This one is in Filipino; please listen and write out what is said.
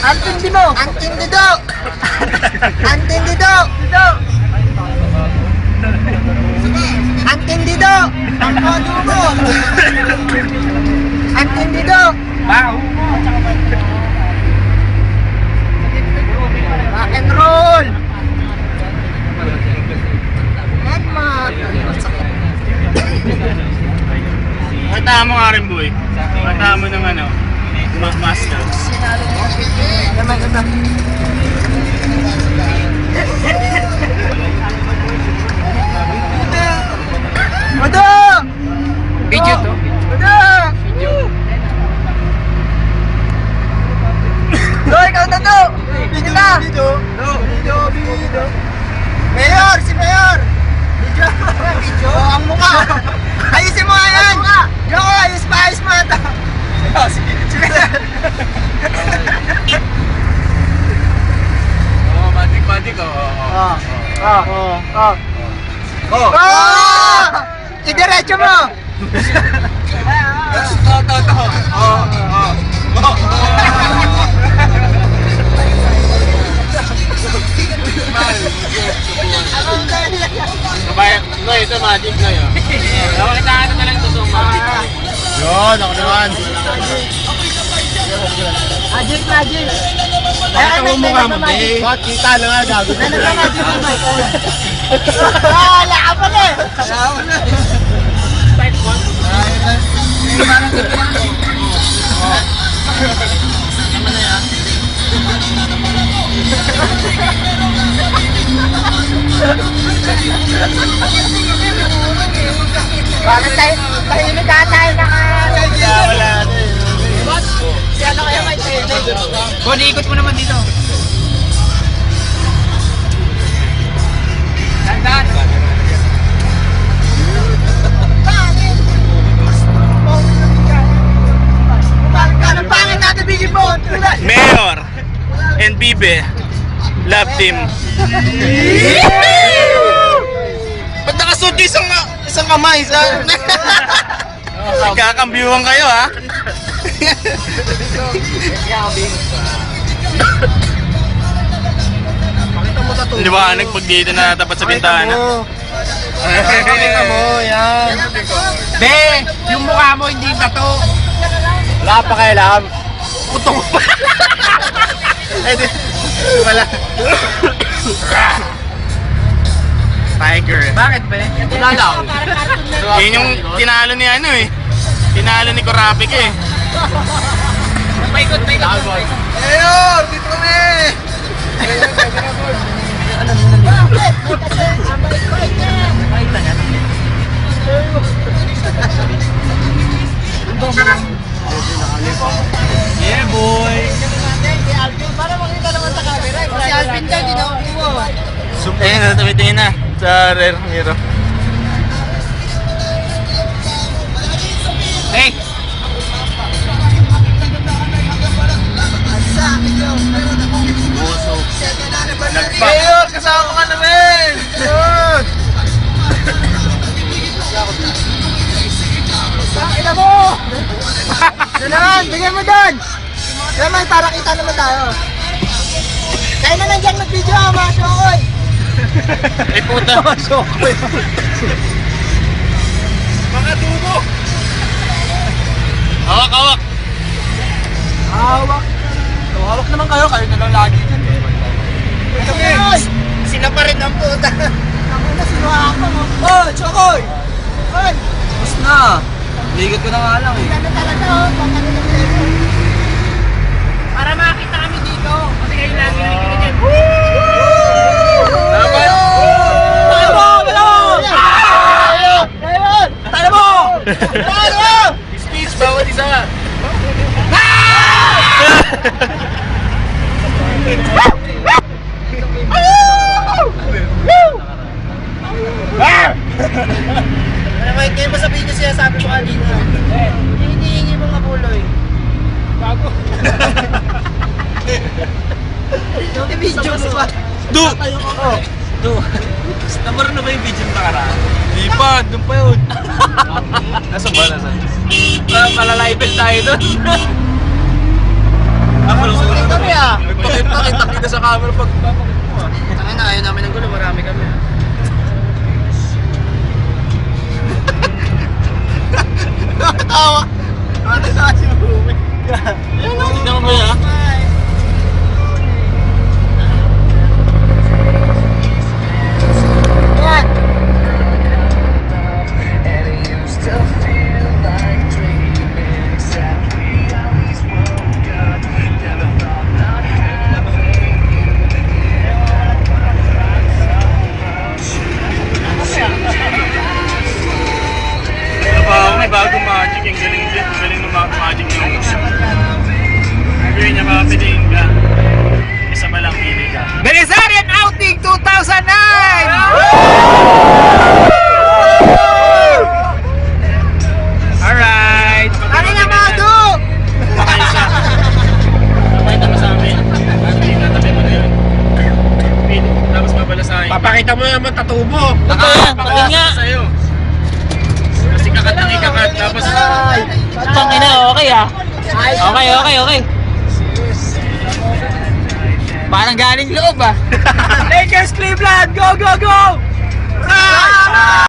Ang tindi mo! Ang tindi do! Ang tindi do! Ang tindi do! Ang kodo mo! Ang tindi do! Rock and roll! Kata mo nga rin, boy. Kata mo ng ano, master. Naman. Mado! Video to? Mado! Doy, ikaw na to! Video na! Video! Mayor! Si Mayor! Video! Video! Ang mukha! Ayusin mo nga yan! Yoko, ayos mo ito! Si Mayor! Oo, matik-matik, oo. Idiretso mo! Kabaya, no, ito magic na yun. Nakitaan na lang ito magic. Yun, ako naman. Magic! Bakit ang mukha mo, eh? Bakit kita lang nga, gago. Wala ka pala eh! Bakit tahimik ka tayo Wala. Siya na kaya may tahimik? Bon, ikot mo naman dito. Dandan. Anong pangit natin bigyan mo? Mayor and Bibe, love team. Ba't nakasuot yung isang kamay sa... Nagkakambyuhan kayo, ha? Liwanag pag dito na tapat sa bintana. Pakita mo, yan. Be, yung mukha mo hindi tato. Wala pa kailangan. Utong pa. Wala. Tiger. Bakit ba? Wala lang. Yun yung tinalo ni ano eh. Tinalo ni Kurapik eh. Paikot. Mayor! Dito kami! Yeah, boy. Para makita naman sa camera. Si Alvin dyan, hindi na ako kumuha. Ayun, tumitingin na sa rear mirror. Hey! Mayor, kasama ka namin! Yun! Ina mo! Doon, bigyan mo doon! Naman, para kita naman tayo. Kaya na nandyan mag-video ha, mga shokoy! Ay puta! Mga tubo! Hawak! Hawak! Hawak naman kayo na lang lagi dyan eh. Sila pa rin ang puta! Ako na, sinuha ako. Oh, Chokoy! Hoy! Tapos na! Ligat ko na nga lang eh. Ganda talaga oh, pagkano ng level. Para makita kami dito. Kasi kayo lagi nakikita dyan. Dapat! Tayo mo! Speech bawat isa! Ano ba, kayo mo sabihin niyo siya, sabi mo kanina. Hinihingi mo nga buloy. Bago. Yung video mo ba? Du! Tayo ko. Oh. Du! Namaro na ba yung video ng nakaraan? Di pa, doon pa yun. Nasaan ba? Malalive tayo doon. Kami ah. Kita sa camera pag papakit mo ah. Tangin na, ayaw namin ng gulo, marami kami. Tawa! Ano sa si Bumi? Tignan mo ya. Yan! Ano ba ako may bagong magic. Ang galing din. Ang galing ng magic yung gawin niya makapiling ka. Isa pa lang pili ka. Belisarian Outing 2009! Alright! Ano na Mado? Baka isa. Papakita mo sa amin. Hindi tatabi mo na yun. Pili. Tapos mabalasahin. Papakita mo naman tattoo mo! Pakin nga. Sa'yo. Kasi kakat ng ikakat. Tapos Tangina, okay ah. Okay. Parang galing loob ah. Lakers Cleveland, go!